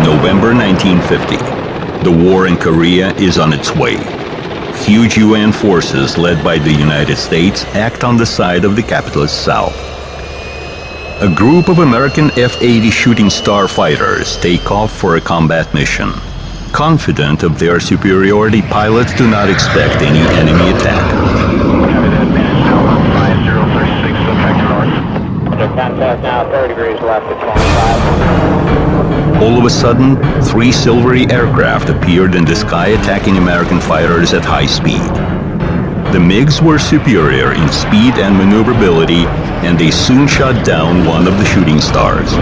November 1950. The war in Korea is on its way. Huge UN forces led by the United States act on the side of the capitalist South. A group of American F-80 Shooting Star fighters take off for a combat mission. Confident of their superiority, pilots do not expect any enemy attack. Contact now, 30 degrees left at 25. All of a sudden, 3 silvery aircraft appeared in the sky attacking American fighters at high speed. The MiGs were superior in speed and maneuverability, and they soon shot down one of the shooting stars.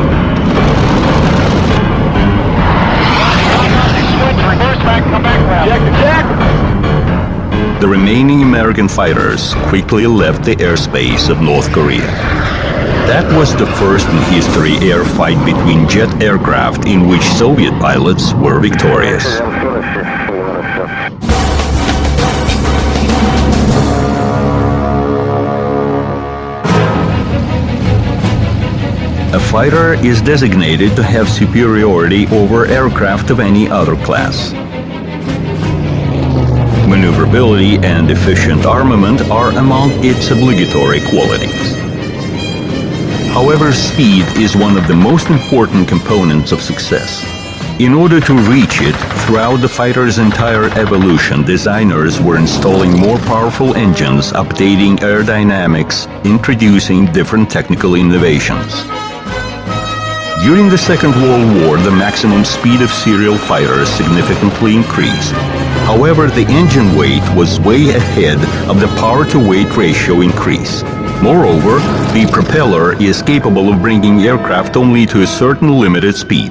The remaining American fighters quickly left the airspace of North Korea. That was the first in history air fight between jet aircraft in which Soviet pilots were victorious. A fighter is designated to have superiority over aircraft of any other class. Maneuverability and efficient armament are among its obligatory qualities. However, speed is one of the most important components of success. In order to reach it, throughout the fighter's entire evolution, designers were installing more powerful engines, updating aerodynamics, introducing different technical innovations. During the Second World War, the maximum speed of serial fighters significantly increased. However, the engine weight was way ahead of the power-to-weight ratio increase. Moreover, the propeller is capable of bringing aircraft only to a certain limited speed.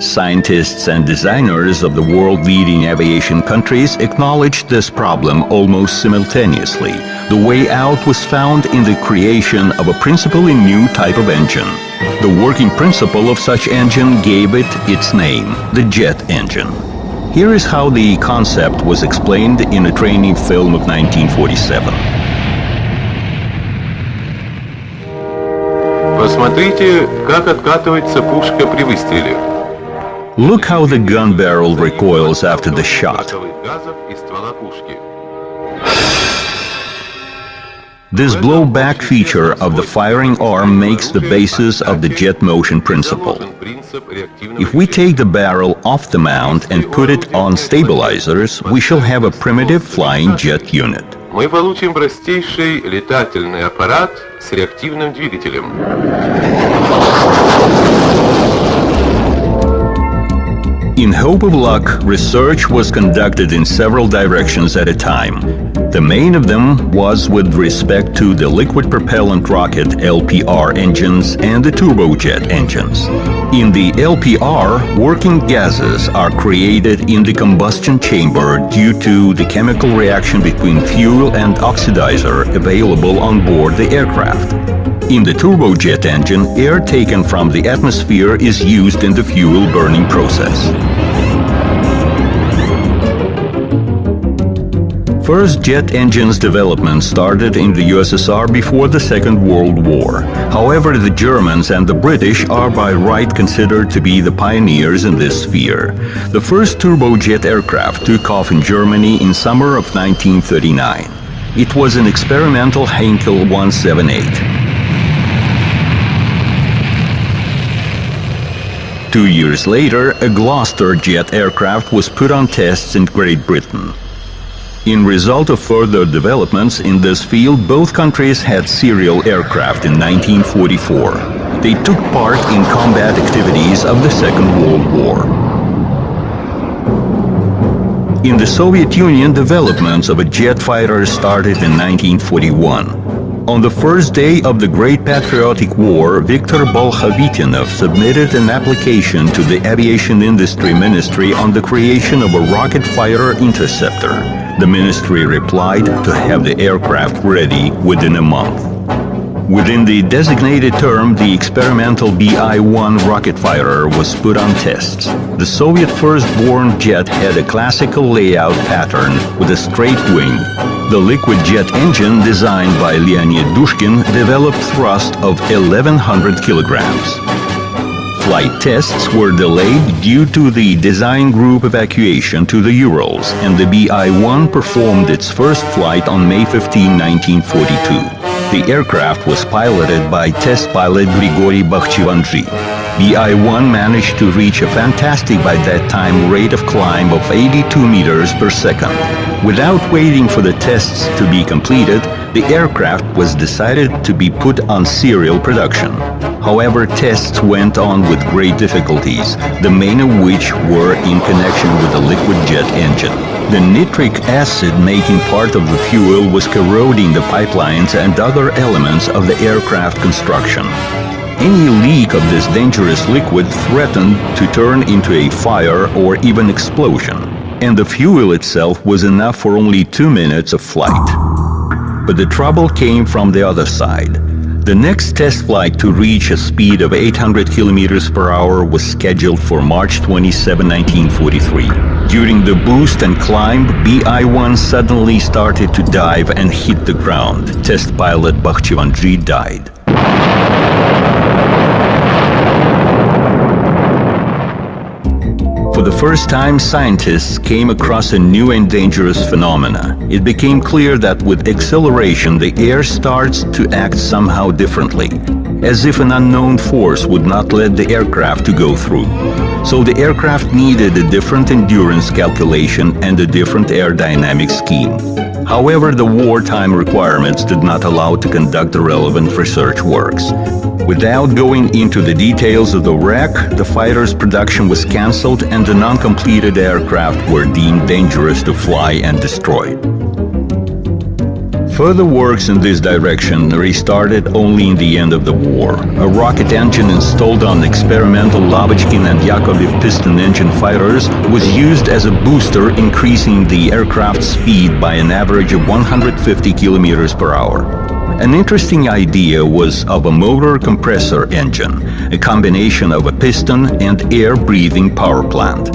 Scientists and designers of the world-leading aviation countries acknowledged this problem almost simultaneously. The way out was found in the creation of a principally new type of engine. The working principle of such engine gave it its name, the jet engine. Here is how the concept was explained in a training film of 1947. Посмотрите, как откатывается пушка при выстреле. Look how the gun barrel recoils after the shot. This blowback feature of the firing arm makes the basis of the jet motion principle. If we take the barrel off the mount and put it on stabilizers, we shall have a primitive flying jet unit. Мы получим простейший летательный аппарат с реактивным двигателем. In hope of luck, research was conducted in several directions at a time. The main of them was with respect to the liquid propellant rocket LPR engines and the turbojet engines. In the LPR, working gases are created in the combustion chamber due to the chemical reaction between fuel and oxidizer available on board the aircraft. In the turbojet engine, air taken from the atmosphere is used in the fuel burning process. First jet engines development started in the USSR before the Second World War. However, the Germans and the British are by right considered to be the pioneers in this sphere. The first turbojet aircraft took off in Germany in summer of 1939. It was an experimental Heinkel 178. 2 years later, a Gloucester jet aircraft was put on tests in Great Britain. In result of further developments in this field, both countries had serial aircraft in 1944. They took part in combat activities of the Second World War. In the Soviet Union, developments of a jet fighter started in 1941. On the first day of the Great Patriotic War, Viktor Bolkhovitinov submitted an application to the Aviation Industry Ministry on the creation of a rocket fighter interceptor. The ministry replied to have the aircraft ready within a month. Within the designated term, the experimental BI-1 rocket fighter was put on tests. The Soviet first-born jet had a classical layout pattern with a straight wing. The liquid jet engine, designed by Leonid Dushkin, developed thrust of 1,100 kilograms. Flight tests were delayed due to the design group evacuation to the Urals, and the BI-1 performed its first flight on May 15, 1942. The aircraft was piloted by test pilot Grigory Bakhchivandzi. BI-1 managed to reach a fantastic by that time rate of climb of 82 meters per second. Without waiting for the tests to be completed, the aircraft was decided to be put on serial production. However, tests went on with great difficulties, the main of which were in connection with the liquid jet engine. The nitric acid making part of the fuel was corroding the pipelines and other elements of the aircraft construction. Any leak of this dangerous liquid threatened to turn into a fire or even explosion, and the fuel itself was enough for only 2 minutes of flight. But the trouble came from the other side. The next test flight to reach a speed of 800 kilometers per hour was scheduled for March 27, 1943. During the boost and climb, BI-1 suddenly started to dive and hit the ground. Test pilot Bakhchivandzi died. For the first time, scientists came across a new and dangerous phenomena. It became clear that with acceleration, the air starts to act somehow differently, as if an unknown force would not let the aircraft to go through. So the aircraft needed a different endurance calculation and a different aerodynamic scheme. However, the wartime requirements did not allow to conduct the relevant research works. Without going into the details of the wreck, the fighter's production was cancelled and the non-completed aircraft were deemed dangerous to fly and destroy. Further works in this direction restarted only in the end of the war. A rocket engine installed on experimental Lavochkin and Yakovlev piston engine fighters was used as a booster, increasing the aircraft's speed by an average of 150 kilometers per hour. An interesting idea was of a motor compressor engine, a combination of a piston and air-breathing power plant.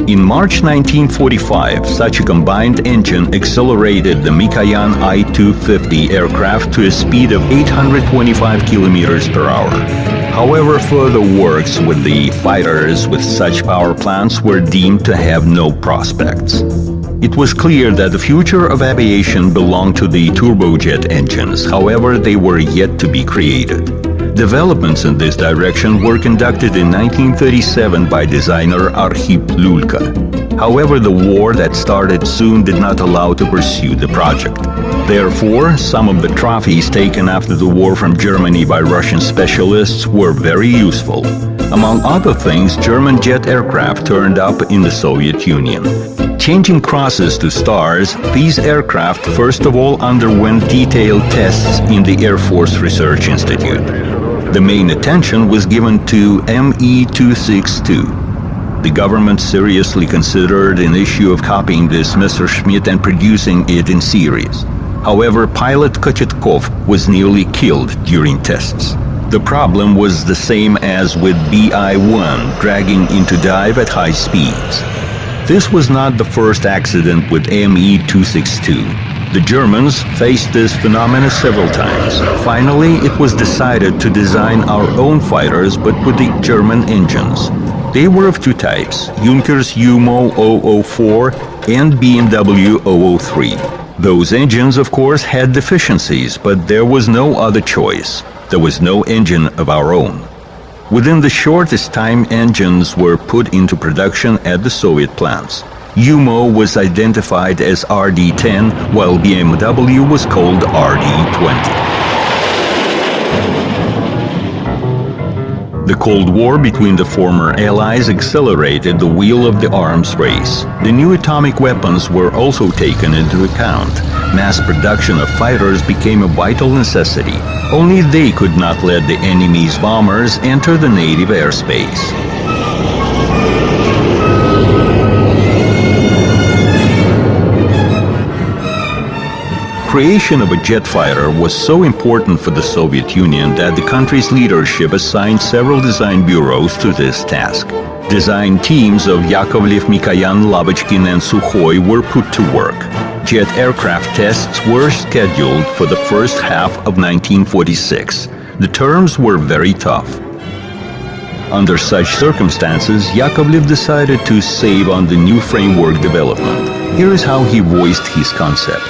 In March 1945, such a combined engine accelerated the Mikoyan I-250 aircraft to a speed of 825 kilometers per hour. However, further works with the fighters with such power plants were deemed to have no prospects. It was clear that the future of aviation belonged to the turbojet engines, however, they were yet to be created. Developments in this direction were conducted in 1937 by designer Arkhip Lulka. However, the war that started soon did not allow to pursue the project. Therefore, some of the trophies taken after the war from Germany by Russian specialists were very useful. Among other things, German jet aircraft turned up in the Soviet Union. Changing crosses to stars, these aircraft first of all underwent detailed tests in the Air Force Research Institute. The main attention was given to Me-262. The government seriously considered an issue of copying this Messerschmitt and producing it in series. However, pilot Kochetkov was nearly killed during tests. The problem was the same as with BI-1, dragging into dive at high speeds. This was not the first accident with Me-262. The Germans faced this phenomena several times. Finally, it was decided to design our own fighters, but with the German engines. They were of two types, Junkers UMO 004 and BMW 003. Those engines, of course, had deficiencies, but there was no other choice. There was no engine of our own. Within the shortest time, engines were put into production at the Soviet plants. UMO was identified as RD-10, while BMW was called RD-20. The Cold War between the former Allies accelerated the wheel of the arms race. The new atomic weapons were also taken into account. Mass production of fighters became a vital necessity. Only they could not let the enemy's bombers enter the native airspace. Creation of a jet fighter was so important for the Soviet Union that the country's leadership assigned several design bureaus to this task. Design teams of Yakovlev, Mikoyan, Lavochkin and Sukhoi were put to work. Jet aircraft tests were scheduled for the first half of 1946. The terms were very tough. Under such circumstances, Yakovlev decided to save on the new framework development. Here is how he voiced his concept.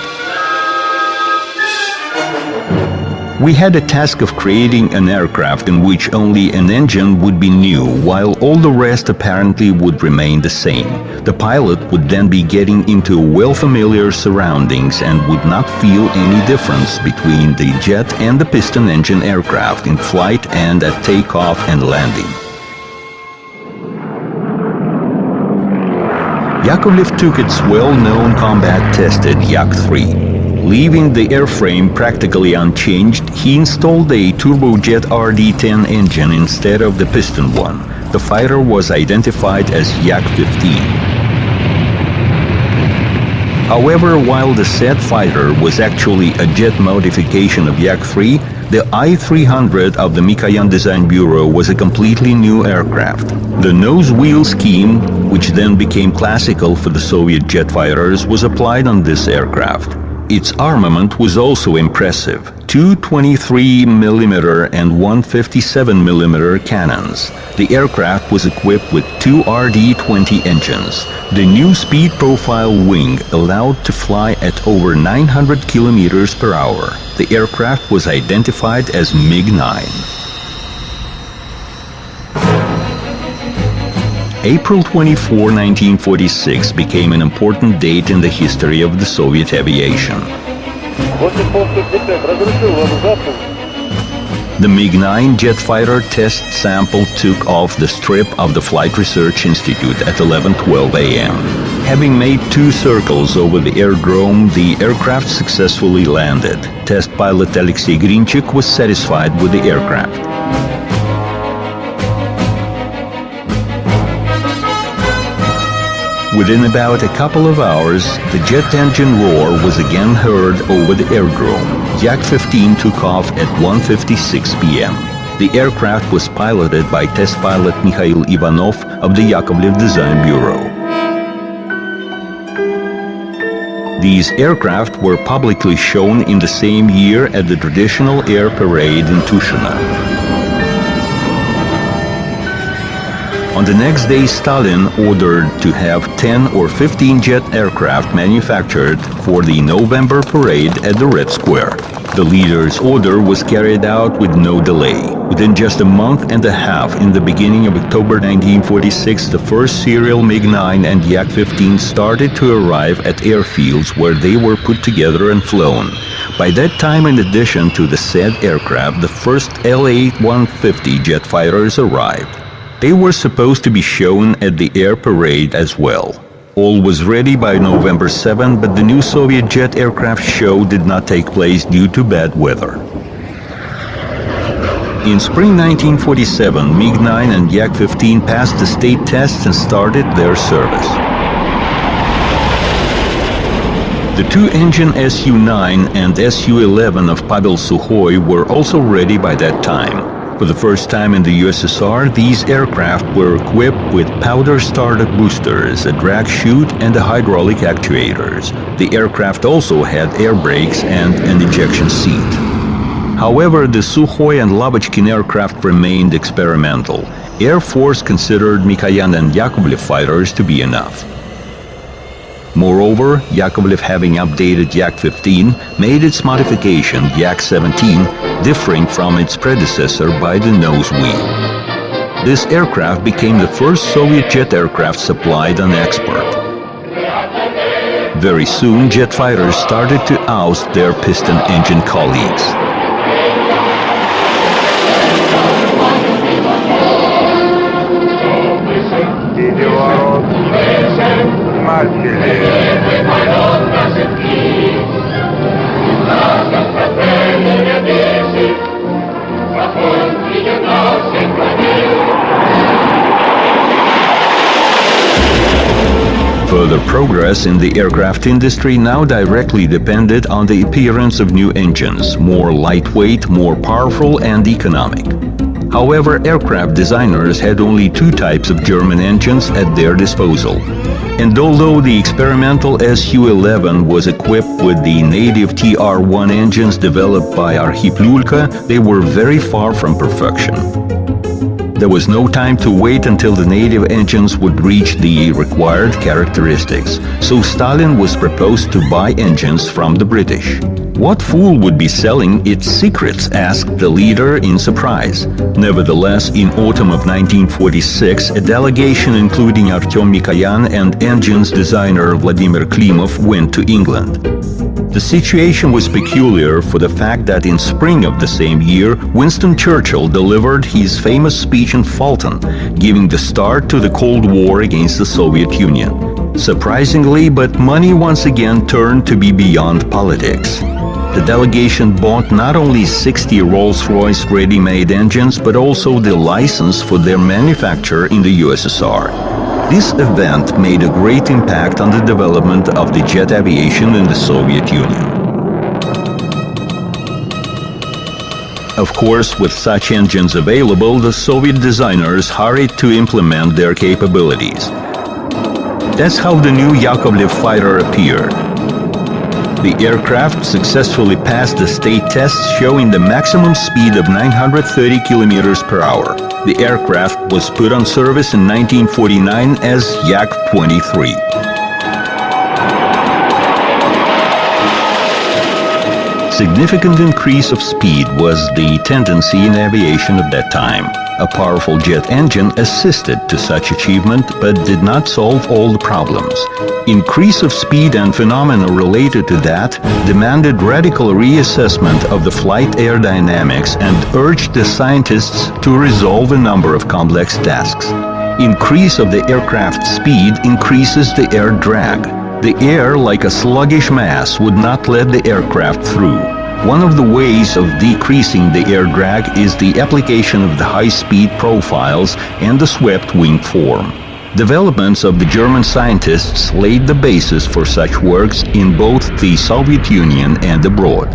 We had a task of creating an aircraft in which only an engine would be new, while all the rest apparently would remain the same. The pilot would then be getting into well-familiar surroundings and would not feel any difference between the jet and the piston engine aircraft in flight and at takeoff and landing. Yakovlev took its well-known combat-tested Yak-3. Leaving the airframe practically unchanged, he installed a turbojet RD-10 engine instead of the piston one. The fighter was identified as Yak-15. However, while the said fighter was actually a jet modification of Yak-3, the I-300 of the Mikoyan Design Bureau was a completely new aircraft. The nose-wheel scheme, which then became classical for the Soviet jet fighters, was applied on this aircraft. Its armament was also impressive: two 23mm and one 57mm cannons. The aircraft was equipped with two RD-20 engines. The new speed profile wing allowed to fly at over 900 km per hour. The aircraft was identified as MiG-9. April 24, 1946 became an important date in the history of the Soviet aviation. The MiG-9 jet fighter test sample took off the strip of the Flight Research Institute at 11:12 a.m. Having made two circles over the aerodrome, the aircraft successfully landed. Test pilot Alexei Grinchik was satisfied with the aircraft. Within about a couple of hours, the jet engine roar was again heard over the aerodrome. Yak-15 took off at 1:56 p.m. The aircraft was piloted by test pilot Mikhail Ivanov of the Yakovlev Design Bureau. These aircraft were publicly shown in the same year at the traditional air parade in Tushino. On the next day, Stalin ordered to have 10 or 15 jet aircraft manufactured for the November parade at the Red Square. The leader's order was carried out with no delay. Within just a month and a half, in the beginning of October 1946, the first serial MiG-9 and Yak-15 started to arrive at airfields where they were put together and flown. By that time, in addition to the said aircraft, the first La-150 jet fighters arrived. They were supposed to be shown at the air parade as well. All was ready by November 7, but the new Soviet jet aircraft show did not take place due to bad weather. In spring 1947, MiG-9 and Yak-15 passed the state tests and started their service. The two-engine Su-9 and Su-11 of Pavel Sukhoy were also ready by that time. For the first time in the USSR, these aircraft were equipped with powder-started boosters, a drag chute, and a hydraulic actuators. The aircraft also had air brakes and an ejection seat. However, the Sukhoy and Lavochkin aircraft remained experimental. Air Force considered Mikoyan and Yakovlev fighters to be enough. Moreover, Yakovlev, having updated Yak-15, made its modification, Yak-17, differing from its predecessor by the nose wheel. This aircraft became the first Soviet jet aircraft supplied on export. Very soon, jet fighters started to oust their piston engine colleagues. Further progress in the aircraft industry now directly depended on the appearance of new engines, more lightweight, more powerful, and economic. However, aircraft designers had only two types of German engines at their disposal. And although the experimental Su-11 was equipped with the native TR-1 engines developed by Arkhip Lulka, they were very far from perfection. There was no time to wait until the native engines would reach the required characteristics, so Stalin was proposed to buy engines from the British. What fool would be selling its secrets? Asked the leader in surprise. Nevertheless, in autumn of 1946, a delegation including Artyom Mikoyan and engines designer Vladimir Klimov went to England. The situation was peculiar for the fact that in spring of the same year, Winston Churchill delivered his famous speech in Fulton, giving the start to the Cold War against the Soviet Union. Surprisingly, but money once again turned to be beyond politics. The delegation bought not only 60 Rolls-Royce ready-made engines, but also the license for their manufacture in the USSR. This event made a great impact on the development of the jet aviation in the Soviet Union. Of course, with such engines available, the Soviet designers hurried to implement their capabilities. That's how the new Yakovlev fighter appeared. The aircraft successfully passed the state tests showing the maximum speed of 930 kilometers per hour. The aircraft was put on service in 1949 as Yak-23. Significant increase of speed was the tendency in aviation at that time. A powerful jet engine assisted to such achievement but did not solve all the problems. Increase of speed and phenomena related to that demanded radical reassessment of the flight aerodynamics and urged the scientists to resolve a number of complex tasks. Increase of the aircraft speed increases the air drag. The air, like a sluggish mass, would not let the aircraft through. One of the ways of decreasing the air drag is the application of the high-speed profiles and the swept wing form. Developments of the German scientists laid the basis for such works in both the Soviet Union and abroad.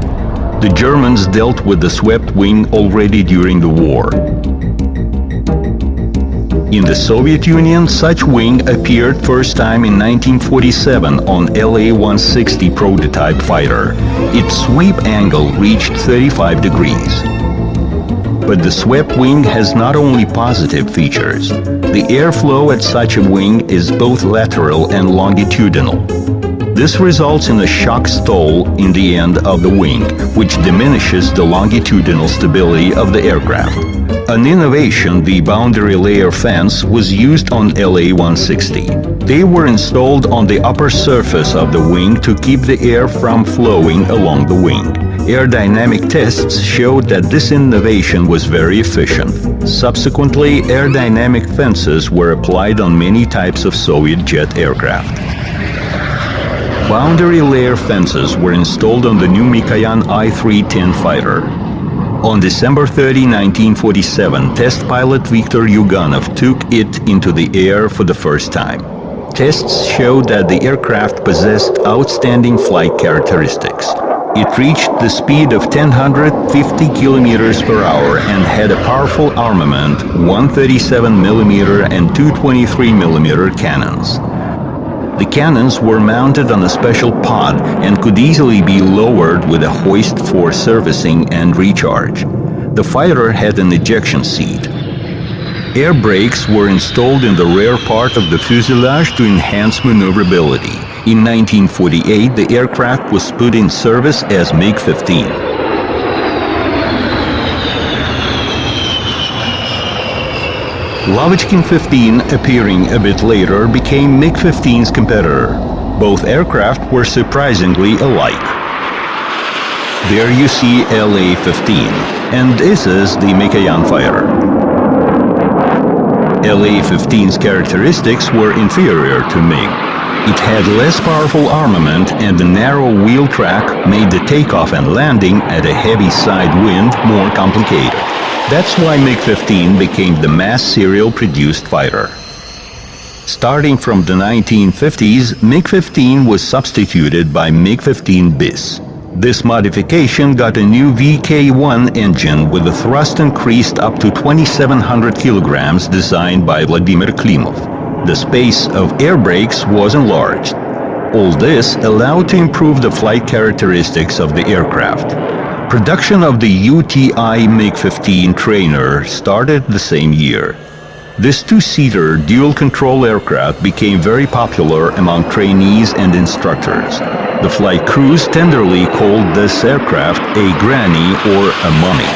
The Germans dealt with the swept wing already during the war. In the Soviet Union, such wing appeared first time in 1947 on La-160 prototype fighter. Its sweep angle reached 35 degrees. But the swept wing has not only positive features. The airflow at such a wing is both lateral and longitudinal. This results in a shock stall in the end of the wing, which diminishes the longitudinal stability of the aircraft. An innovation, the boundary layer fans, was used on La-160. They were installed on the upper surface of the wing to keep the air from flowing along the wing. Aerodynamic tests showed that this innovation was very efficient. Subsequently, aerodynamic fences were applied on many types of Soviet jet aircraft. Boundary layer fences were installed on the new Mikoyan I-310 fighter. On December 30, 1947, test pilot Viktor Yuganov took it into the air for the first time. Tests showed that the aircraft possessed outstanding flight characteristics. It reached the speed of 1,050 kilometers per hour and had a powerful armament, 137mm and 223mm cannons. The cannons were mounted on a special pod and could easily be lowered with a hoist for servicing and recharge. The fighter had an ejection seat. Air brakes were installed in the rear part of the fuselage to enhance maneuverability. In 1948, the aircraft was put in service as MiG-15. Lavochkin 15, appearing a bit later, became MiG-15's competitor. Both aircraft were surprisingly alike. There you see La-15, and this is the Mikoyan fighter. La-15's characteristics were inferior to MiG. It had less powerful armament, and the narrow wheel track made the takeoff and landing at a heavy side wind more complicated. That's why MiG-15 became the mass serial-produced fighter. Starting from the 1950s, MiG-15 was substituted by MiG-15 bis. This modification got a new VK-1 engine with a thrust increased up to 2,700 kilograms designed by Vladimir Klimov. The space of air brakes was enlarged. All this allowed to improve the flight characteristics of the aircraft. Production of the UTI MiG-15 trainer started the same year. This two-seater dual-control aircraft became very popular among trainees and instructors. The flight crews tenderly called this aircraft a granny or a mummy.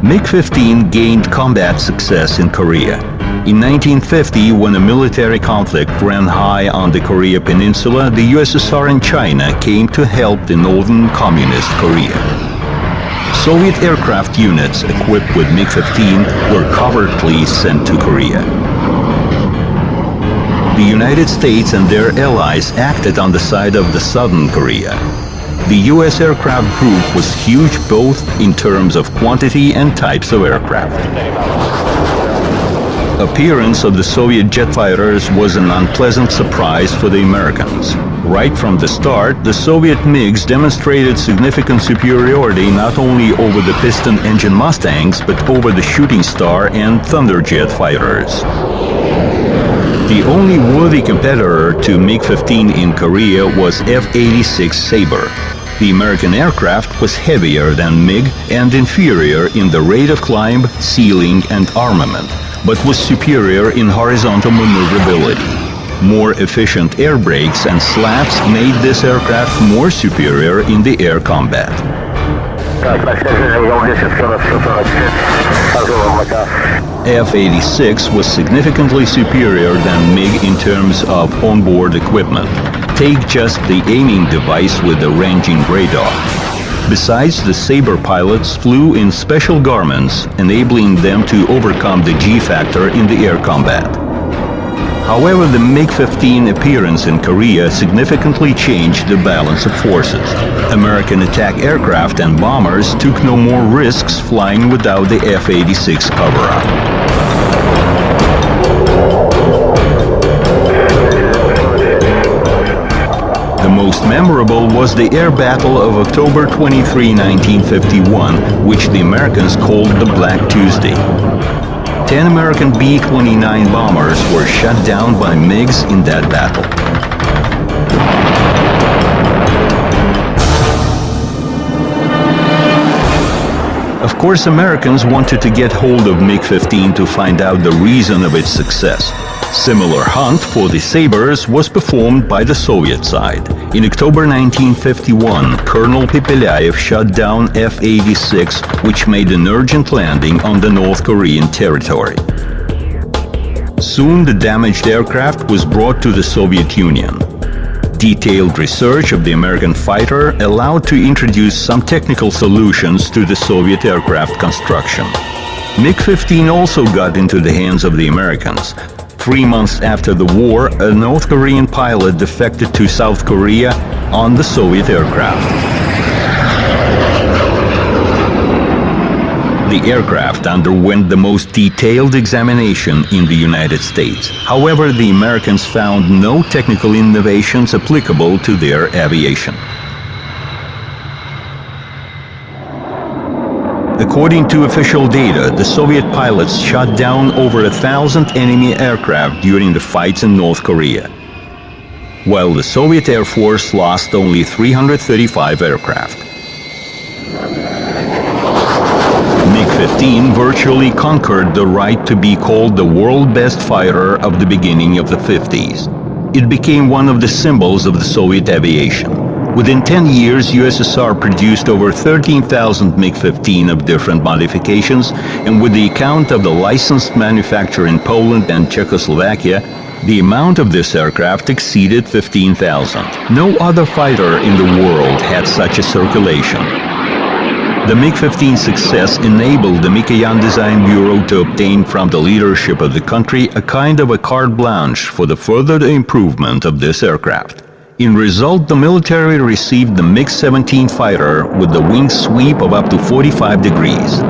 MiG-15 gained combat success in Korea. In 1950, when a military conflict ran high on the Korea Peninsula, the USSR and China came to help the northern communist Korea. Soviet aircraft units equipped with MiG-15 were covertly sent to Korea. The United States and their allies acted on the side of the southern Korea. The U.S. aircraft group was huge both in terms of quantity and types of aircraft. Appearance of the Soviet jet fighters was an unpleasant surprise for the Americans. Right from the start, the Soviet MiGs demonstrated significant superiority not only over the piston engine Mustangs, but over the Shooting Star and Thunderjet fighters. The only worthy competitor to MiG-15 in Korea was F-86 Sabre. The American aircraft was heavier than MiG and inferior in the rate of climb, ceiling, and armament, but was superior in horizontal maneuverability. More efficient air brakes and slats made this aircraft more superior in the air combat. F-86 was significantly superior than MiG in terms of onboard equipment. Take just the aiming device with the ranging radar. Besides, the Sabre pilots flew in special garments, enabling them to overcome the G-factor in the air combat. However, the MiG-15 appearance in Korea significantly changed the balance of forces. American attack aircraft and bombers took no more risks flying without the F-86 cover-up. The most memorable was the air battle of October 23, 1951, which the Americans called the Black Tuesday. 10 American B-29 bombers were shot down by MiGs in that battle. Of course, Americans wanted to get hold of MiG-15 to find out the reason of its success. Similar hunt for the Sabres was performed by the Soviet side. In October 1951, Colonel Pepelyaev shot down F-86, which made an urgent landing on the North Korean territory. Soon the damaged aircraft was brought to the Soviet Union. Detailed research of the American fighter allowed to introduce some technical solutions to the Soviet aircraft construction. MiG-15 also got into the hands of the Americans. 3 months after the war, a North Korean pilot defected to South Korea on the Soviet aircraft. The aircraft underwent the most detailed examination in the United States. However, the Americans found no technical innovations applicable to their aviation. According to official data, the Soviet pilots shot down over 1,000 enemy aircraft during the fights in North Korea, while the Soviet Air Force lost only 335 aircraft. MiG-15 virtually conquered the right to be called the world best fighter of the beginning of the 50s. It became one of the symbols of the Soviet aviation. Within 10 years, USSR produced over 13,000 MiG-15 of different modifications, and with the account of the licensed manufacture in Poland and Czechoslovakia, the amount of this aircraft exceeded 15,000. No other fighter in the world had such a circulation. The MiG-15 success enabled the Mikoyan Design Bureau to obtain from the leadership of the country a kind of a carte blanche for the further improvement of this aircraft. In result, the military received the MiG-17 fighter with the wing sweep of up to 45 degrees.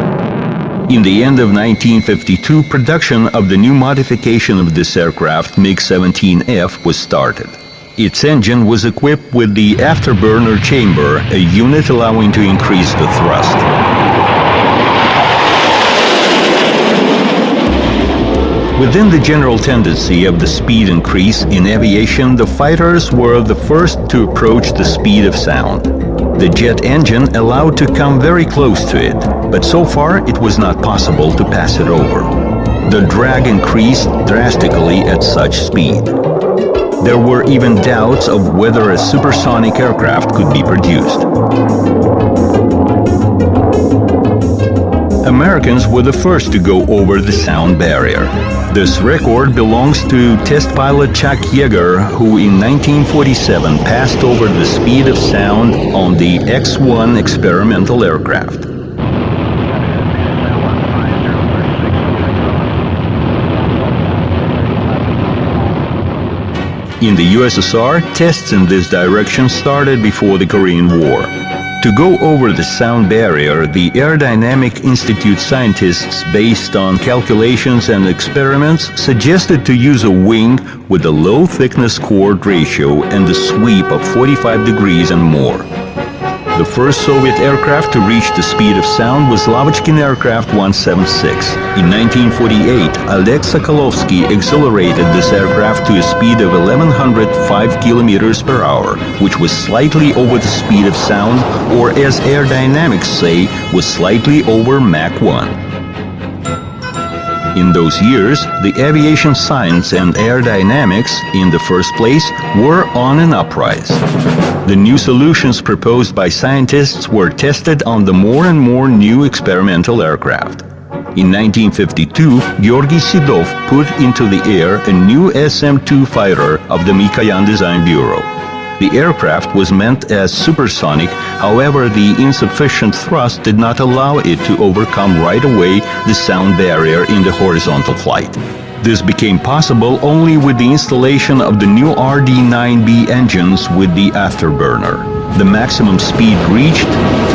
In the end of 1952, production of the new modification of this aircraft, MiG-17F, was started. Its engine was equipped with the afterburner chamber, a unit allowing to increase the thrust. Within the general tendency of the speed increase in aviation, the fighters were the first to approach the speed of sound. The jet engine allowed to come very close to it, but so far it was not possible to pass it over. The drag increased drastically at such speed. There were even doubts of whether a supersonic aircraft could be produced. Americans were the first to go over the sound barrier. This record belongs to test pilot Chuck Yeager, who in 1947 passed over the speed of sound on the X-1 experimental aircraft. In the USSR, tests in this direction started before the Korean War. To go over the sound barrier, the Aerodynamic Institute scientists, based on calculations and experiments, suggested to use a wing with a low thickness chord ratio and a sweep of 45 degrees and more. The first Soviet aircraft to reach the speed of sound was Lavochkin Aircraft 176. In 1948, Oleg Sokolovsky accelerated this aircraft to a speed of 1105 kilometers per hour, which was slightly over the speed of sound, or as aerodynamics say, was slightly over Mach 1. In those years, the aviation science and aerodynamics, in the first place, were on an uprise. The new solutions proposed by scientists were tested on the more and more new experimental aircraft. In 1952, Georgy Sidov put into the air a new SM-2 fighter of the Mikoyan Design Bureau. The aircraft was meant as supersonic, however, the insufficient thrust did not allow it to overcome right away the sound barrier in the horizontal flight. This became possible only with the installation of the new RD-9B engines with the afterburner. The maximum speed reached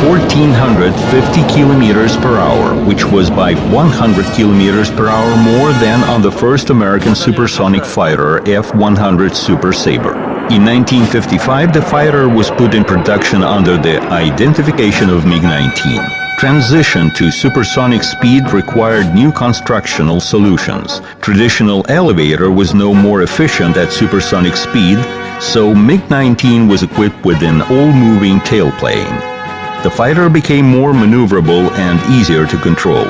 1,450 kilometers per hour, which was by 100 kilometers per hour more than on the first American supersonic fighter F-100 Super Sabre. In 1955, the fighter was put in production under the identification of MiG-19. Transition to supersonic speed required new constructional solutions. Traditional elevator was no more efficient at supersonic speed, so MiG-19 was equipped with an all-moving tailplane. The fighter became more maneuverable and easier to control.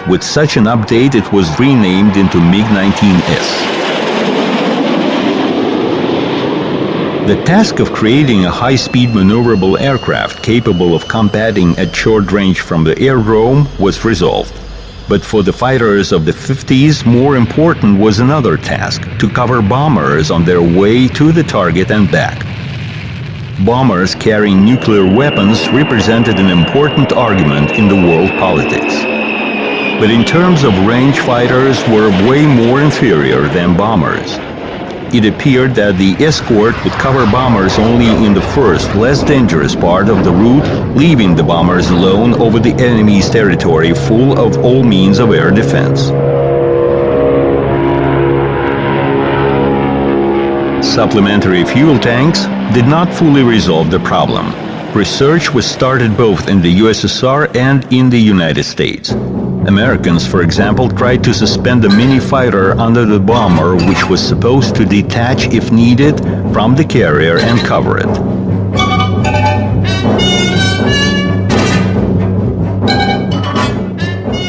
With such an update, it was renamed into MiG-19S. The task of creating a high-speed maneuverable aircraft capable of combating at short range from the aerodrome was resolved. But for the fighters of the 50s, more important was another task: to cover bombers on their way to the target and back. Bombers carrying nuclear weapons represented an important argument in the world politics. But in terms of range, fighters were way more inferior than bombers. It appeared that the escort would cover bombers only in the first, less dangerous part of the route, leaving the bombers alone over the enemy's territory full of all means of air defense. Supplementary fuel tanks did not fully resolve the problem. Research was started both in the USSR and in the United States. Americans, for example, tried to suspend a mini-fighter under the bomber, which was supposed to detach if needed from the carrier and cover it.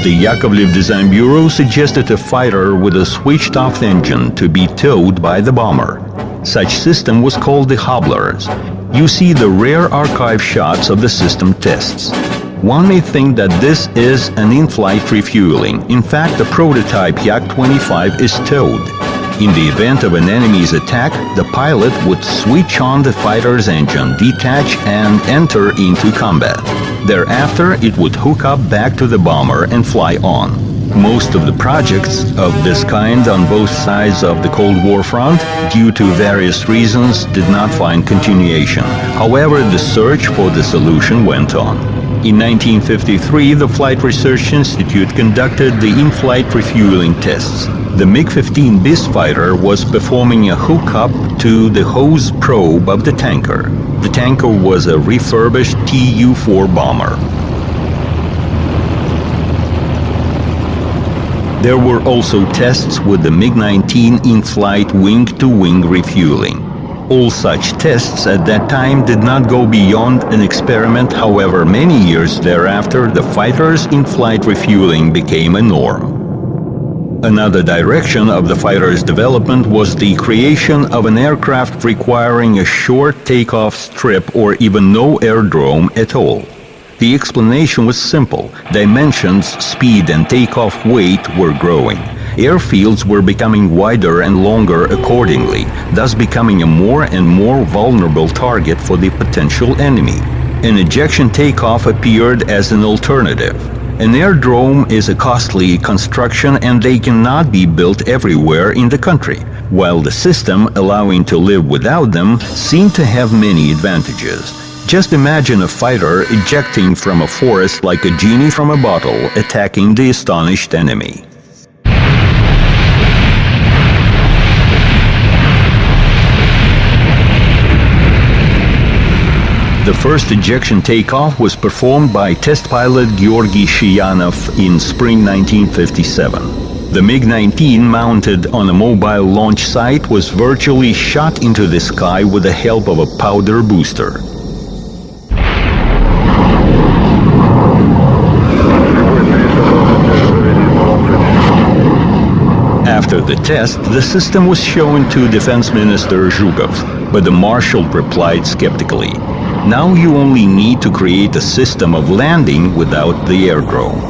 The Yakovlev Design Bureau suggested a fighter with a switched-off engine to be towed by the bomber. Such system was called the hobblers. You see the rare archive shots of the system tests. One may think that this is an in-flight refueling. In fact, the prototype Yak-25 is towed. In the event of an enemy's attack, the pilot would switch on the fighter's engine, detach, and enter into combat. Thereafter, it would hook up back to the bomber and fly on. Most of the projects of this kind on both sides of the Cold War front, due to various reasons, did not find continuation. However, the search for the solution went on. In 1953, the Flight Research Institute conducted the in-flight refueling tests. The MiG-15 BIS fighter was performing a hookup to the hose probe of the tanker. The tanker was a refurbished Tu-4 bomber. There were also tests with the MiG-19 in-flight wing-to-wing refueling. All such tests at that time did not go beyond an experiment. However, many years thereafter, the fighters' in-flight refueling became a norm. Another direction of the fighter's development was the creation of an aircraft requiring a short takeoff strip or even no aerodrome at all. The explanation was simple. Dimensions, speed, and takeoff weight were growing. Airfields were becoming wider and longer accordingly, thus becoming a more and more vulnerable target for the potential enemy. An ejection takeoff appeared as an alternative. An aerodrome is a costly construction and they cannot be built everywhere in the country, while the system allowing to live without them seemed to have many advantages. Just imagine a fighter ejecting from a forest like a genie from a bottle, attacking the astonished enemy. The first ejection takeoff was performed by test pilot Georgy Shiyanov in spring 1957. The MiG-19 mounted on a mobile launch site was virtually shot into the sky with the help of a powder booster. After the test, the system was shown to Defense Minister Zhukov, but the Marshal replied skeptically, "Now you only need to create a system of landing without the aerodrome."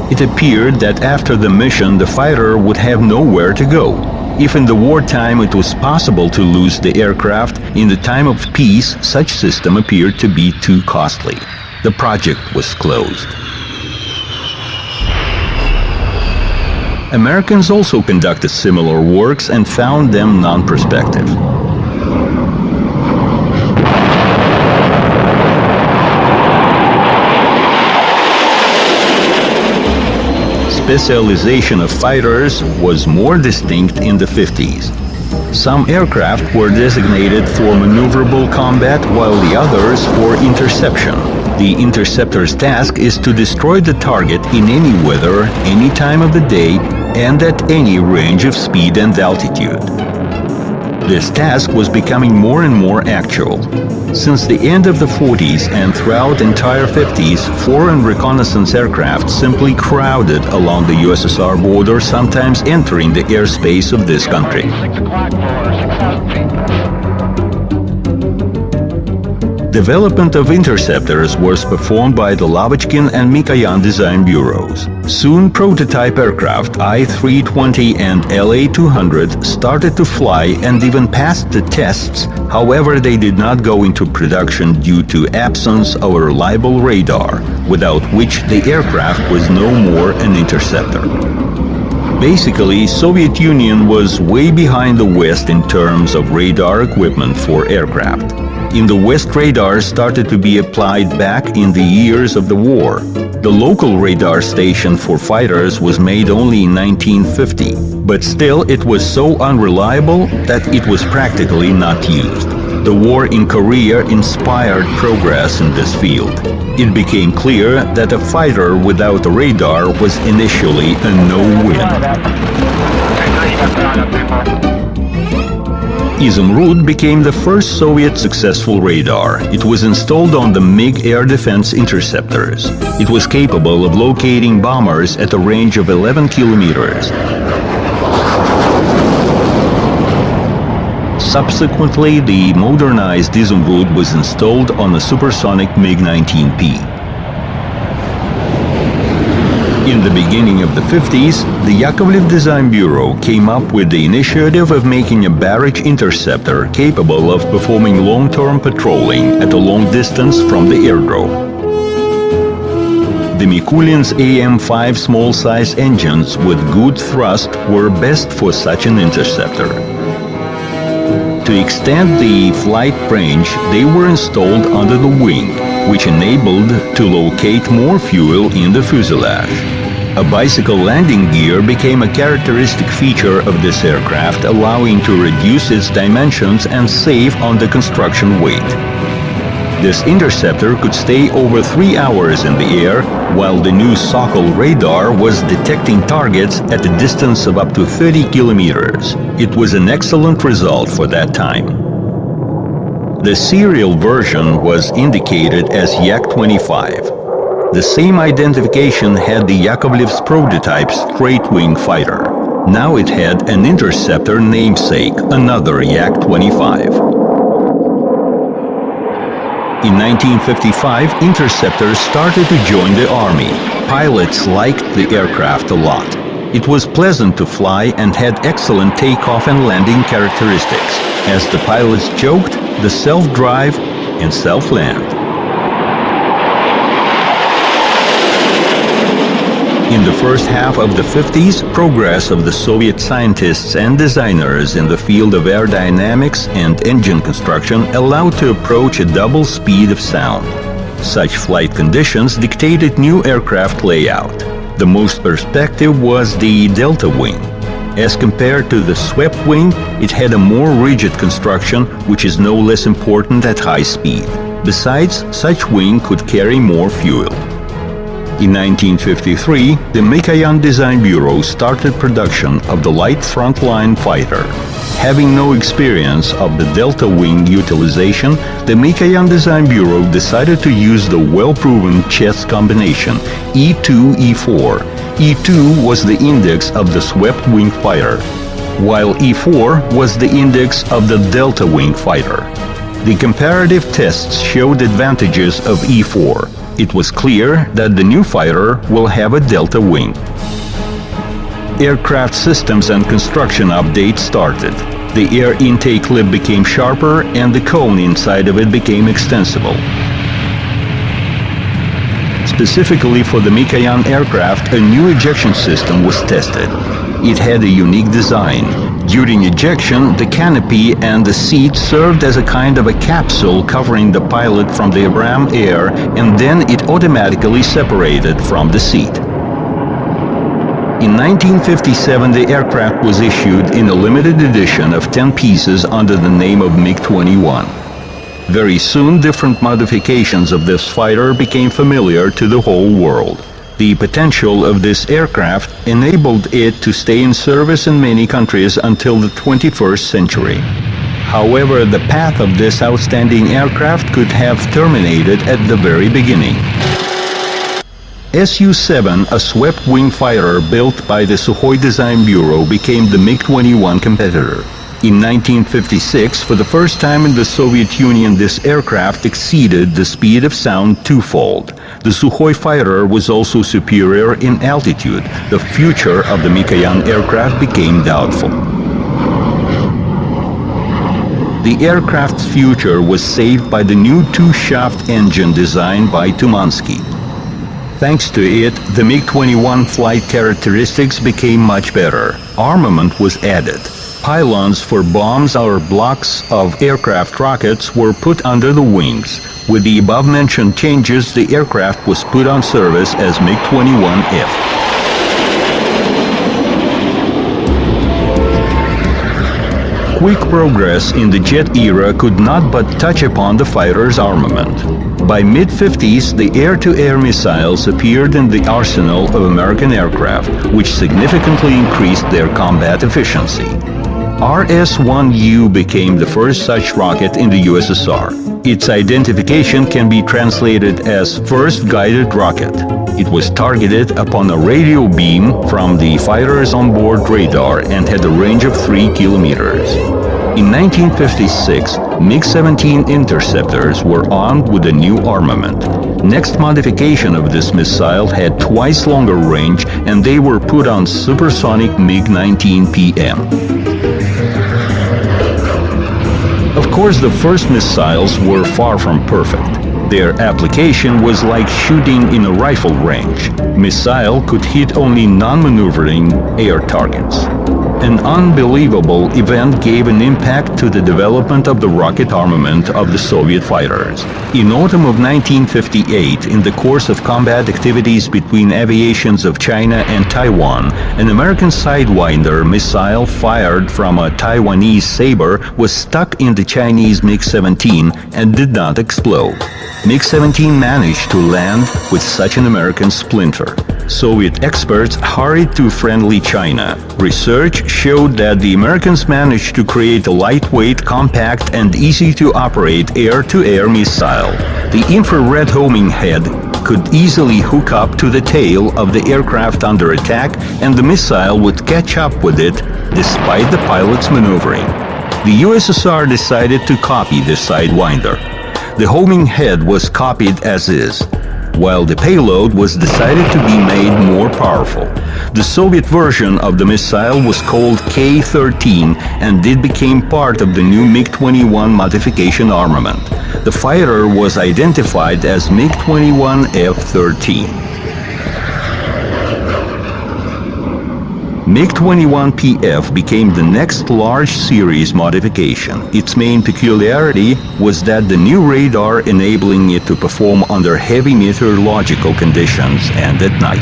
It appeared that after the mission, the fighter would have nowhere to go. If in the wartime it was possible to lose the aircraft, in the time of peace, such system appeared to be too costly. The project was closed. Americans also conducted similar works and found them non-prospective. Specialization of fighters was more distinct in the 50s. Some aircraft were designated for maneuverable combat, while the others for interception. The interceptor's task is to destroy the target in any weather, any time of the day, and at any range of speed and altitude. This task was becoming more and more actual. Since the end of the 40s and throughout the entire 50s, foreign reconnaissance aircraft simply crowded along the USSR border, sometimes entering the airspace of this country. Development of interceptors was performed by the Lavochkin and Mikoyan design bureaus. Soon prototype aircraft I-320 and LA-200 started to fly and even passed the tests. However, they did not go into production due to absence of a reliable radar, without which the aircraft was no more an interceptor. Basically, Soviet Union was way behind the West in terms of radar equipment for aircraft. In the West, radars started to be applied back in the years of the war. The local radar station for fighters was made only in 1950, but still it was so unreliable that it was practically not used. The war in Korea inspired progress in this field. It became clear that a fighter without a radar was initially a no-win. Izumrud became the first Soviet successful radar. It was installed on the MiG air defense interceptors. It was capable of locating bombers at a range of 11 kilometers. Subsequently, the modernized Izumrud was installed on a supersonic MiG-19P. In the beginning of the 50s, the Yakovlev Design Bureau came up with the initiative of making a barrage interceptor capable of performing long-term patrolling at a long distance from the aerodrome. The Mikulin's AM-5 small-size engines with good thrust were best for such an interceptor. To extend the flight range, they were installed under the wing, which enabled to locate more fuel in the fuselage. A bicycle landing gear became a characteristic feature of this aircraft, allowing to reduce its dimensions and save on the construction weight. This interceptor could stay over 3 hours in the air, while the new Sokol radar was detecting targets at a distance of up to 30 kilometers. It was an excellent result for that time. The serial version was indicated as Yak-25. The same identification had the Yakovlev's prototype straight-wing fighter. Now it had an interceptor namesake, another Yak-25. In 1955, interceptors started to join the army. Pilots liked the aircraft a lot. It was pleasant to fly and had excellent takeoff and landing characteristics. As the pilots joked, the self-drive and self-land. In the first half of the 50s, progress of the Soviet scientists and designers in the field of aerodynamics and engine construction allowed to approach a double speed of sound. Such flight conditions dictated new aircraft layout. The most perspective was the delta wing. As compared to the swept wing, it had a more rigid construction, which is no less important at high speed. Besides, such wing could carry more fuel. In 1953, the Mikoyan Design Bureau started production of the light frontline fighter. Having no experience of the delta wing utilization, the Mikoyan Design Bureau decided to use the well-proven chess combination E2-E4. E2 was the index of the swept wing fighter, while E4 was the index of the delta wing fighter. The comparative tests showed advantages of E4. It was clear that the new fighter will have a delta wing. Aircraft systems and construction updates started. The air intake lip became sharper and the cone inside of it became extensible. Specifically for the Mikoyan aircraft, a new ejection system was tested. It had a unique design. During ejection, the canopy and the seat served as a kind of a capsule covering the pilot from the ram air, and then it automatically separated from the seat. In 1957, the aircraft was issued in a limited edition of 10 pieces under the name of MiG-21. Very soon, different modifications of this fighter became familiar to the whole world. The potential of this aircraft enabled it to stay in service in many countries until the 21st century. However, the path of this outstanding aircraft could have terminated at the very beginning. Su-7, a swept-wing fighter built by the Sukhoi Design Bureau, became the MiG-21 competitor. In 1956, for the first time in the Soviet Union, this aircraft exceeded the speed of sound twofold. The Sukhoi fighter was also superior in altitude. The future of the Mikoyan aircraft became doubtful. The aircraft's future was saved by the new two-shaft engine designed by Tumansky. Thanks to it, the MiG-21 flight characteristics became much better. Armament was added. Pylons for bombs or blocks of aircraft rockets were put under the wings. With the above-mentioned changes, the aircraft was put on service as MiG-21F. Quick progress in the jet era could not but touch upon the fighter's armament. By mid-50s, the air-to-air missiles appeared in the arsenal of American aircraft, which significantly increased their combat efficiency. RS-1U became the first such rocket in the USSR. Its identification can be translated as First Guided Rocket. It was targeted upon a radio beam from the fighter's onboard radar and had a range of 3 kilometers. In 1956, MiG-17 interceptors were armed with a new armament. Next modification of this missile had twice longer range, and they were put on supersonic MiG-19 PM. Of course, the first missiles were far from perfect. Their application was like shooting in a rifle range. Missile could hit only non-maneuvering air targets. An unbelievable event gave an impact to the development of the rocket armament of the Soviet fighters. In autumn of 1958, in the course of combat activities between aviations of China and Taiwan, an American Sidewinder missile fired from a Taiwanese Sabre was stuck in the Chinese MiG-17 and did not explode. MiG-17 managed to land with such an American splinter. Soviet experts hurried to friendly China. Research showed that the Americans managed to create a lightweight, compact, and easy-to-operate air-to-air missile. The infrared homing head could easily hook up to the tail of the aircraft under attack, and the missile would catch up with it despite the pilot's maneuvering. The USSR decided to copy this Sidewinder. The homing head was copied as is, while the payload was decided to be made more powerful. The Soviet version of the missile was called K-13, and it became part of the new MiG-21 modification armament. The fighter was identified as MiG-21F-13. MiG-21PF became the next large series modification. Its main peculiarity was that the new radar enabling it to perform under heavy meteorological conditions and at night.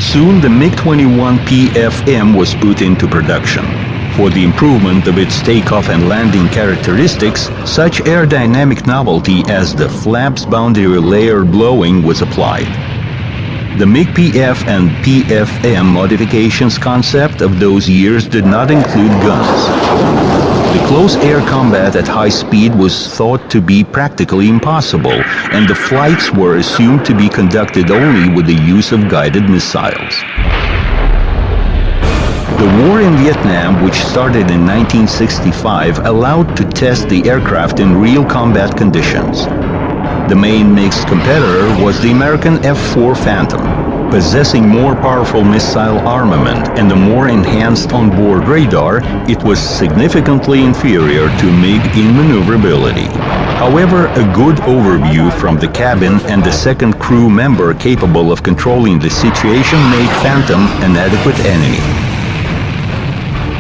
Soon the MiG-21PFM was put into production. For the improvement of its takeoff and landing characteristics, such aerodynamic novelty as the flaps boundary layer blowing was applied. The MiG-PF and PFM modifications concept of those years did not include guns. The close air combat at high speed was thought to be practically impossible, and the flights were assumed to be conducted only with the use of guided missiles. The war in Vietnam, which started in 1965, allowed to test the aircraft in real combat conditions. The main MiG's competitor was the American F-4 Phantom. Possessing more powerful missile armament and a more enhanced onboard radar, it was significantly inferior to MiG in maneuverability. However, a good overview from the cabin and the second crew member capable of controlling the situation made Phantom an adequate enemy.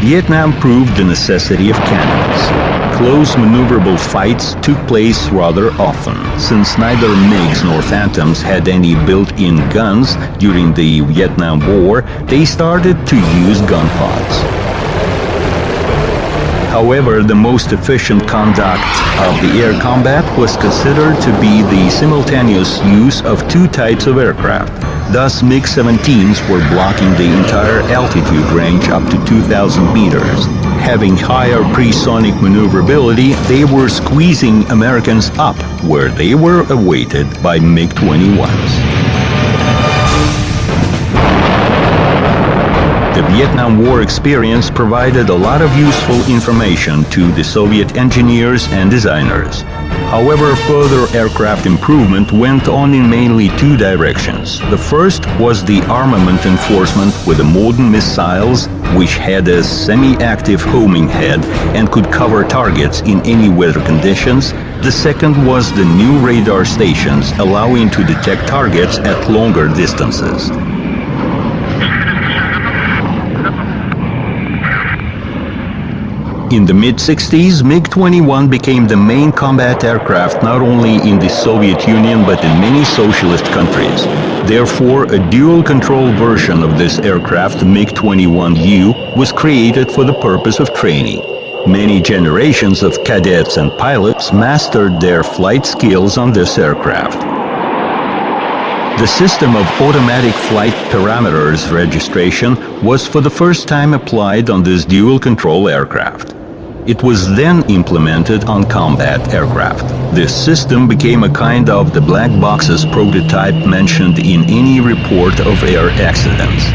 Vietnam proved the necessity of cannons. Close maneuverable fights took place rather often. Since neither MiGs nor Phantoms had any built-in guns during the Vietnam War, they started to use gun pods. However, the most efficient conduct of the air combat was considered to be the simultaneous use of two types of aircraft. Thus, MiG-17s were blocking the entire altitude range up to 2,000 meters. Having higher pre-sonic maneuverability, they were squeezing Americans up, where they were awaited by MiG-21s. The Vietnam War experience provided a lot of useful information to the Soviet engineers and designers. However, further aircraft improvement went on in mainly two directions. The first was the armament enforcement with the modern missiles, which had a semi-active homing head and could cover targets in any weather conditions. The second was the new radar stations, allowing to detect targets at longer distances. In the mid-60s, MiG-21 became the main combat aircraft not only in the Soviet Union but in many socialist countries. Therefore, a dual-control version of this aircraft, MiG-21U, was created for the purpose of training. Many generations of cadets and pilots mastered their flight skills on this aircraft. The system of automatic flight parameters registration was for the first time applied on this dual-control aircraft. It was then implemented on combat aircraft. This system became a kind of the black boxes prototype mentioned in any report of air accidents.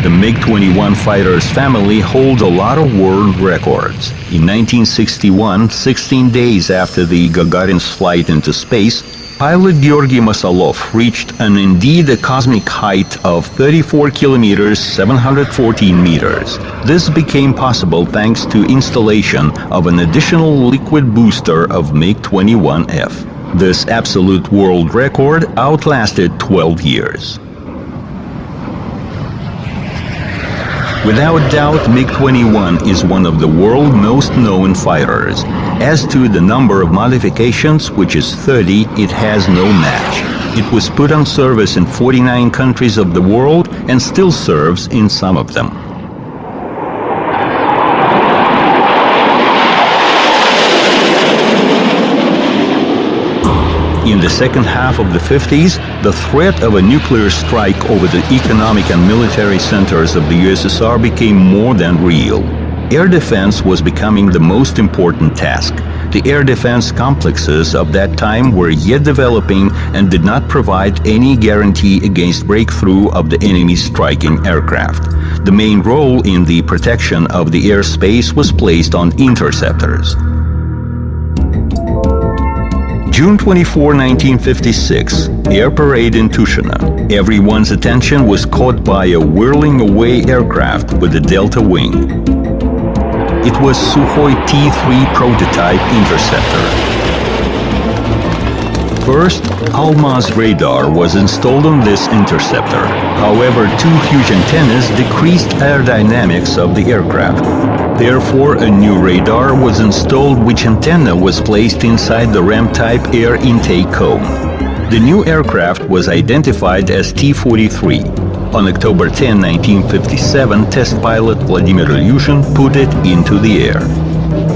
The MiG-21 fighter's family holds a lot of world records. In 1961, 16 days after the Gagarin's flight into space, pilot Georgy Masalov reached an indeed a cosmic height of 34 kilometers 714 meters. This became possible thanks to installation of an additional liquid booster of MiG-21F. This absolute world record outlasted 12 years. Without doubt, MiG-21 is one of the world's most known fighters. As to the number of modifications, which is 30, it has no match. It was put on service in 49 countries of the world and still serves in some of them. In the second half of the 50s, the threat of a nuclear strike over the economic and military centers of the USSR became more than real. Air defense was becoming the most important task. The air defense complexes of that time were yet developing and did not provide any guarantee against breakthrough of the enemy's striking aircraft. The main role in the protection of the airspace was placed on interceptors. June 24, 1956, air parade in Tushino. Everyone's attention was caught by a whirling away aircraft with a delta wing. It was Sukhoi T-3 prototype interceptor. First, Almaz radar was installed on this interceptor. However, two huge antennas decreased aerodynamics of the aircraft. Therefore, a new radar was installed, which antenna was placed inside the RAM-type air intake cone. The new aircraft was identified as T-43. On October 10, 1957, test pilot Vladimir Ilyushin put it into the air.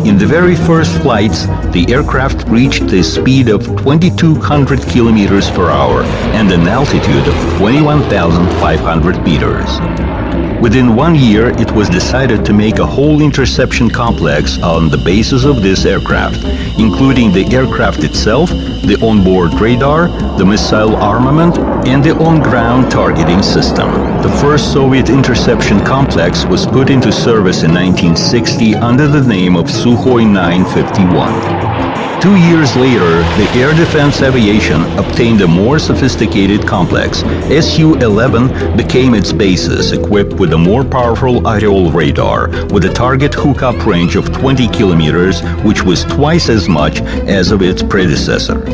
In the very first flights, the aircraft reached a speed of 2,200 kilometers per hour and an altitude of 21,500 meters. Within 1 year, it was decided to make a whole interception complex on the basis of this aircraft, including the aircraft itself, the onboard radar, the missile armament, and the on-ground targeting system. The first Soviet interception complex was put into service in 1960 under the name of Sukhoi 951. 2 years later, the Air Defense Aviation obtained a more sophisticated complex. Su-11 became its basis, equipped with a more powerful Oriol radar, with a target hookup range of 20 kilometers, which was twice as much as of its predecessor.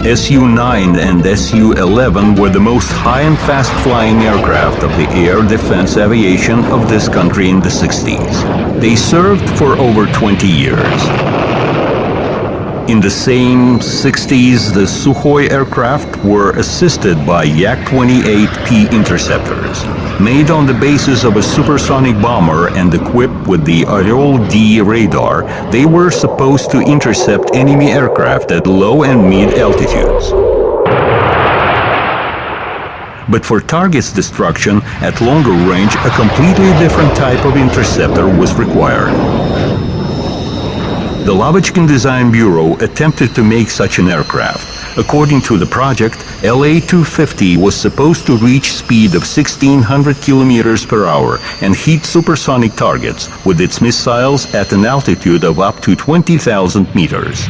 Su-9 and Su-11 were the most high and fast-flying aircraft of the air defense aviation of this country in the 60s. They served for over 20 years. In the same 60s, the Sukhoi aircraft were assisted by Yak-28P interceptors. Made on the basis of a supersonic bomber and equipped with the Oriol-D radar, they were supposed to intercept enemy aircraft at low and mid altitudes. But for target's destruction at longer range, a completely different type of interceptor was required. The Lavochkin Design Bureau attempted to make such an aircraft. According to the project, LA-250 was supposed to reach speed of 1,600 kilometers per hour and hit supersonic targets with its missiles at an altitude of up to 20,000 meters.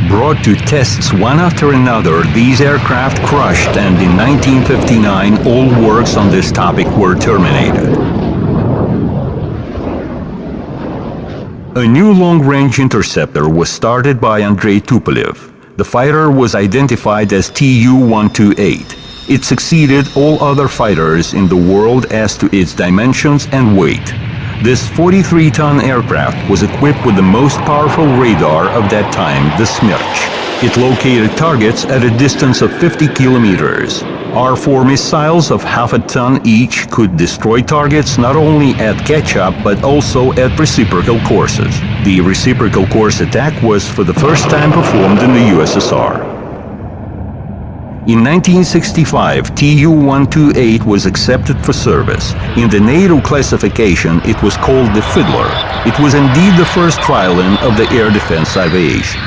Brought to tests one after another, these aircraft crushed, and in 1959 all works on this topic were terminated. A new long-range interceptor was started by Andrei Tupolev. The fighter was identified as Tu-128. It succeeded all other fighters in the world as to its dimensions and weight. This 43-ton aircraft was equipped with the most powerful radar of that time, the Smerch. It located targets at a distance of 50 kilometers. R-4 missiles of half a ton each could destroy targets not only at catch-up but also at reciprocal courses. The reciprocal course attack was for the first time performed in the USSR. In 1965, Tu-128 was accepted for service. In the NATO classification, it was called the Fiddler. It was indeed the first trialing of the air defense aviation.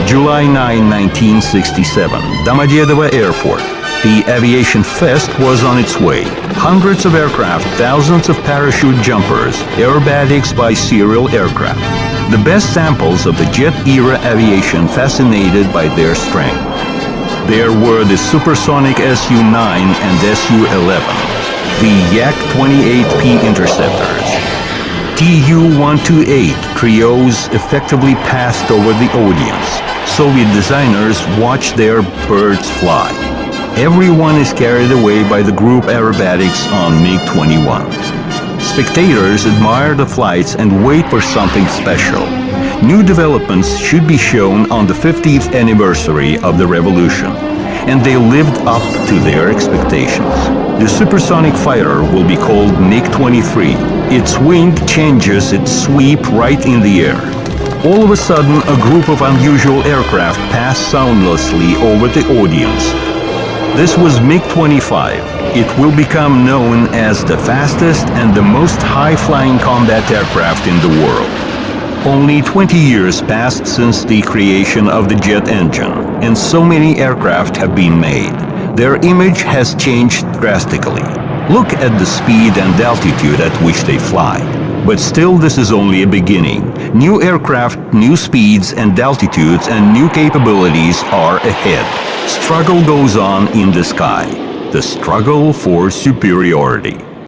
July 9, 1967, Domodedovo Airport. The Aviation Fest was on its way. Hundreds of aircraft, thousands of parachute jumpers, aerobatics by serial aircraft. The best samples of the jet-era aviation fascinated by their strength. There were the supersonic Su-9 and Su-11, the Yak-28P interceptors. Tu-128 trios effectively passed over the audience. Soviet designers watched their birds fly. Everyone is carried away by the group aerobatics on MiG-21. Spectators admire the flights and wait for something special. New developments should be shown on the 50th anniversary of the revolution, and they lived up to their expectations. The supersonic fighter will be called MiG-23. Its wing changes its sweep right in the air. All of a sudden, a group of unusual aircraft pass soundlessly over the audience. This was MiG-25. It will become known as the fastest and the most high-flying combat aircraft in the world. Only 20 years passed since the creation of the jet engine, and so many aircraft have been made. Their image has changed drastically. Look at the speed and altitude at which they fly. But still, this is only a beginning. New aircraft, new speeds and altitudes, and new capabilities are ahead. Struggle goes on in the sky. The struggle for superiority.